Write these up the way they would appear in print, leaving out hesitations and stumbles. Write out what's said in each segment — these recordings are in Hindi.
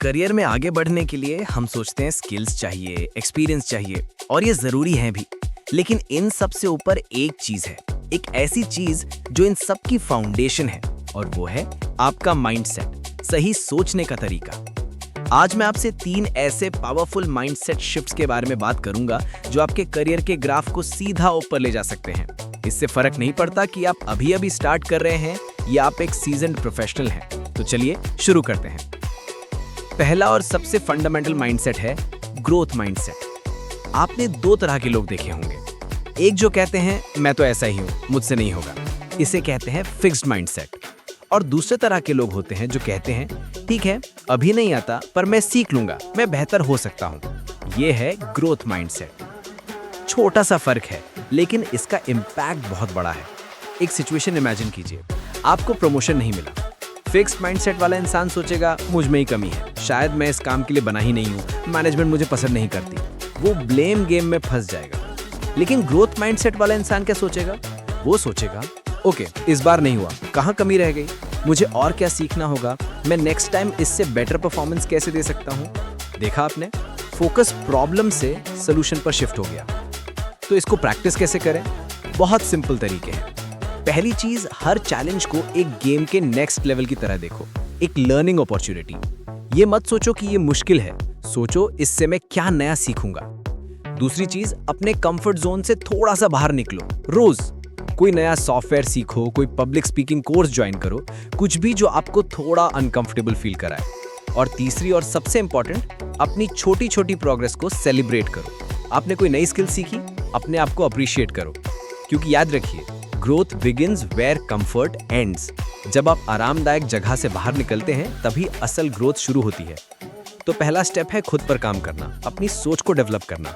करियर में आगे बढ़ने के लिए हम सोचते हैं स्किल्स चाहिए, एक्सपीरियंस चाहिए और ये जरूरी है भी। लेकिन इन सब से ऊपर एक चीज है, एक ऐसी चीज जो इन सब की फाउंडेशन है और वो है आपका माइंडसेट, सही सोचने का तरीका। आज मैं आपसे 3 ऐसे पावरफुल माइंडसेट शिफ्ट्स के बारे में बात करूंगा जो आपके करियर के ग्राफ को सीधा ऊपर ले जा सकते हैं। इससे फर्क नहीं पड़ता कि आप अभी स्टार्ट कर रहे हैं या आप एक सीजन्ड प्रोफेशनल हैं। तो चलिए शुरू करते हैं। पहला और सबसे फंडामेंटल माइंडसेट है ग्रोथ माइंडसेट। आपने 2 तरह के लोग देखे होंगे। एक जो कहते हैं मैं तो ऐसा ही हूं, मुझसे नहीं होगा, इसे कहते हैं फिक्स्ड माइंडसेट। और दूसरे तरह के लोग होते हैं जो कहते हैं ठीक है, अभी नहीं आता पर मैं सीख लूंगा, मैं बेहतर हो सकता हूं। यह है ग्रोथ माइंडसेट। छोटा सा फर्क है लेकिन इसका इम्पैक्ट बहुत बड़ा है। एक सिचुएशन इमेजिन कीजिए, आपको प्रमोशन नहीं मिला। फिक्स्ड माइंडसेट वाला इंसान सोचेगा मुझ में ही कमी है, शायद मैं इस काम के लिए बना ही नहीं हूं, मैनेजमेंट मुझे पसंद नहीं करती। वो ब्लेम गेम में फंस जाएगा। लेकिन ग्रोथ माइंडसेट वाला इंसान क्या सोचेगा? वो सोचेगा ओके, इस बार नहीं हुआ, कहाँ कमी रह गई, मुझे और क्या सीखना होगा, मैं नेक्स्ट टाइम इससे बेटर परफॉर्मेंस कैसे दे सकता हूँ। देखा आपने, फोकस प्रॉब्लम से सोल्यूशन पर शिफ्ट हो गया। तो इसको प्रैक्टिस कैसे करें? बहुत सिंपल तरीके हैं। पहली चीज, हर चैलेंज को एक गेम के नेक्स्ट लेवल की तरह देखो, एक लर्निंग अपॉर्चुनिटी। ये मत सोचो कि ये मुश्किल है, सोचो इससे मैं क्या नया सीखूंगा। दूसरी चीज, अपने कंफर्ट जोन से थोड़ा सा बाहर निकलो। रोज कोई नया सॉफ्टवेयर सीखो, कोई पब्लिक स्पीकिंग कोर्स ज्वाइन करो, कुछ भी जो आपको थोड़ा अनकंफर्टेबल फील कराए। और तीसरी और सबसे इंपॉर्टेंट, अपनी छोटी छोटी प्रोग्रेस को सेलिब्रेट करो। आपने कोई नई स्किल सीखी, अपने आप को अप्रिशिएट करो, क्योंकि याद रखिए growth begins where comfort ends. जब आप आरामदायक जगह से बाहर निकलते हैं तभी असल ग्रोथ शुरू होती है। तो पहला स्टेप है खुद पर काम करना, अपनी सोच को डेवलप करना।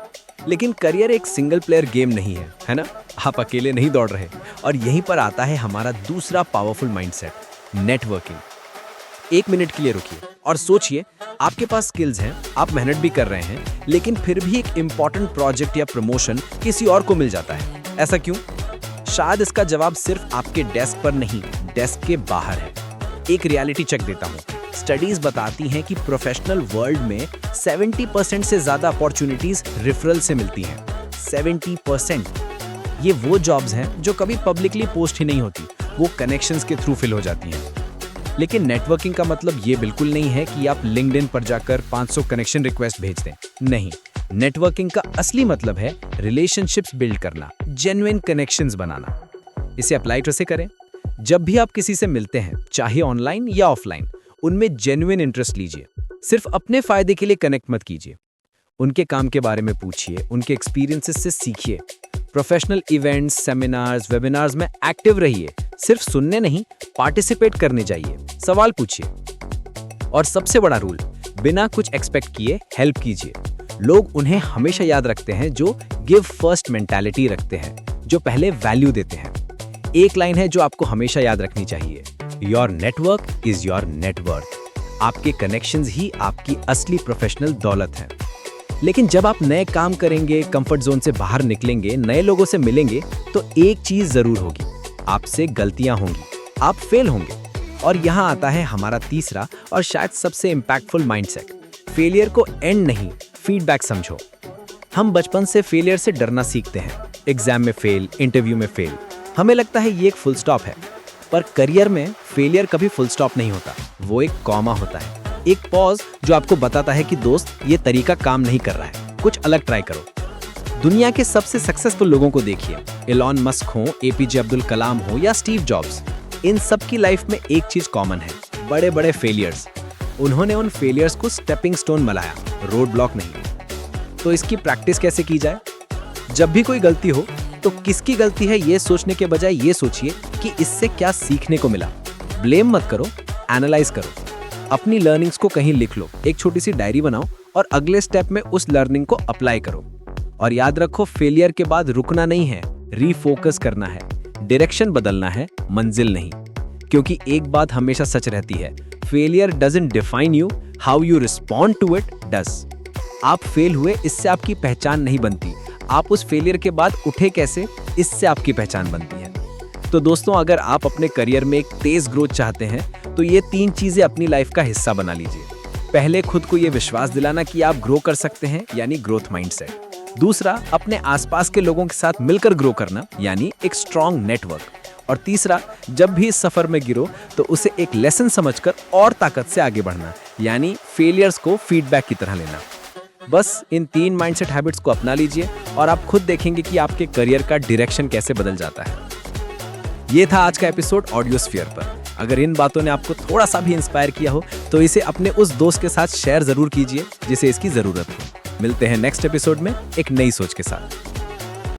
लेकिन करियर एक सिंगल प्लेयर गेम नहीं है ना? आप अकेले नहीं दौड़ रहे। और यहीं पर आता है हमारा दूसरा पावरफुल माइंडसेट, नेटवर्किंग। 1 मिनट के लिए रुकिए और सोचिए, आपके पास स्किल्स हैं, आप मेहनत भी कर रहे हैं, लेकिन फिर भी एक इंपॉर्टेंट प्रोजेक्ट या प्रमोशन किसी और को मिल जाता है। ऐसा क्यों? शायद इसका जवाब सिर्फ आपके डेस्क पर नहीं, डेस्क के बाहर है। एक रियलिटी चेक देता हूँ। स्टडीज बताती हैं कि प्रोफेशनल वर्ल्ड में 70% से ज्यादा अपॉर्चुनिटीज रेफरल से मिलती हैं। 70%। ये वो जॉब्स हैं जो कभी पब्लिकली पोस्ट ही नहीं होती, वो कनेक्शंस के थ्रू फिल हो जाती हैं। लेकिन नेटवर्किंग का मतलब ये बिल्कुल नहीं है कि आप लिंक्डइन पर जाकर 500 कनेक्शन रिक्वेस्ट भेज दें। नहीं, नेटवर्किंग का असली मतलब है रिलेशनशिप्स बिल्ड करना, जेन्युइन कनेक्शंस बनाना। इसे अप्लाई कैसे करें? जब भी आप किसी से मिलते हैं, चाहे ऑनलाइन या ऑफलाइन, उनमें जेन्युइन इंटरेस्ट लीजिए। सिर्फ अपने फायदे के लिए कनेक्ट मत कीजिए। उनके काम के बारे में पूछिए, उनके एक्सपीरियंसेस से सीखिए। प्रोफेशनल इवेंट्स, सेमिनार्स, वेबिनार्स में एक्टिव रहिए। सिर्फ सुनने नहीं, पार्टिसिपेट करने जाइए, सवाल पूछिए। और सबसे बड़ा रूल, बिना कुछ एक्सपेक्ट किए हेल्प कीजिए। लोग उन्हें हमेशा याद रखते हैं जो गिव फर्स्ट मेंटालिटी रखते हैं, जो पहले वैल्यू देते हैं। एक लाइन है जो आपको हमेशा याद रखनी चाहिए, your network is your net worth. आपके कनेक्शंस ही आपकी असली प्रोफेशनल दौलत है। लेकिन जब आप नए काम करेंगे, कंफर्ट जोन से बाहर निकलेंगे, नए लोगों से मिलेंगे, तो एक चीज जरूर होगी, आपसे गलतियां होंगी, आप फेल होंगे। और यहाँ आता है हमारा तीसरा और शायद सबसे इंपैक्टफुल माइंडसेट, फेलियर को एंड नहीं, फीडबैक समझो। हम बचपन से फेलियर से डरना सीखते हैं। एग्जाम में फेल, इंटरव्यू में फेल, हमें लगता है ये एक फुल स्टॉप है। पर करियर में फेलियर कभी फुल स्टॉप नहीं होता, वो एक कॉमा होता है, एक पॉज जो आपको बताता है कि दोस्त ये तरीका काम नहीं कर रहा है, कुछ अलग ट्राई करो। दुनिया के सबसे सक्सेसफुल लोगों को देखिए, एलॉन मस्क हो, एपीजे अब्दुल कलाम हो या स्टीव जॉब्स, इन सब की लाइफ में एक चीज कॉमन है, बड़े बड़े फेलियर्स। उन्होंने उन फेलियर्स को स्टेपिंग स्टोन बनाया, रोड ब्लॉक नहीं। तो इसकी प्रैक्टिस कैसे की जाए? जब भी कोई गलती हो तो किसकी गलती है ये सोचने के बजाय ये सोचिए कि इससे क्या सीखने को मिला। ब्लेम मत करो, एनालाइज करो। अपनी लर्निंग्स को कहीं लिख लो, एक छोटी सी डायरी बनाओ और अगले स्टेप में उस लर्निंग को अप्लाई करो। और याद रखो, फेलियर के बाद रुकना नहीं है, रीफोकस करना है, डायरेक्शन बदलना है, मंजिल नहीं। क्योंकि एक बात हमेशा सच रहती है, failure doesn't define you, how you respond to it does. आप फेल हुए, इससे आपकी पहचान नहीं बनती। आप उस फेलियर के बाद उठे कैसे, इससे आपकी पहचान बनती है। तो दोस्तों, अगर आप अपने करियर में एक तेज ग्रोथ चाहते हैं तो ये 3 चीजें अपनी लाइफ का हिस्सा बना लीजिए। पहले खुद को ये विश्वास दिलाना कि आप ग्रो कर सकते हैं, यानी ग्रोथ माइंडसेट। दूसरा, अपने आसपास के लोगों के साथ मिलकर ग्रो करना, यानी एक स्ट्रॉन्ग नेटवर्क। और तीसरा, जब भी इस सफर में गिरो तो उसे एक लेसन समझकर और ताकत से आगे बढ़ना, यानी फेलियर्स को फीडबैक की तरह लेना। बस इन 3 माइंडसेट हैबिट्स को अपना लीजिए और आप खुद देखेंगे कि आपके करियर का डायरेक्शन कैसे बदल जाता है। ये था आज का एपिसोड ऑडियोस्फीयर पर। अगर इन बातों ने आपको थोड़ा सा भी इंस्पायर किया हो तो इसे अपने उस दोस्त के साथ शेयर जरूर कीजिए जिसे इसकी जरूरत हो। मिलते हैं नेक्स्ट एपिसोड में एक नई सोच के साथ।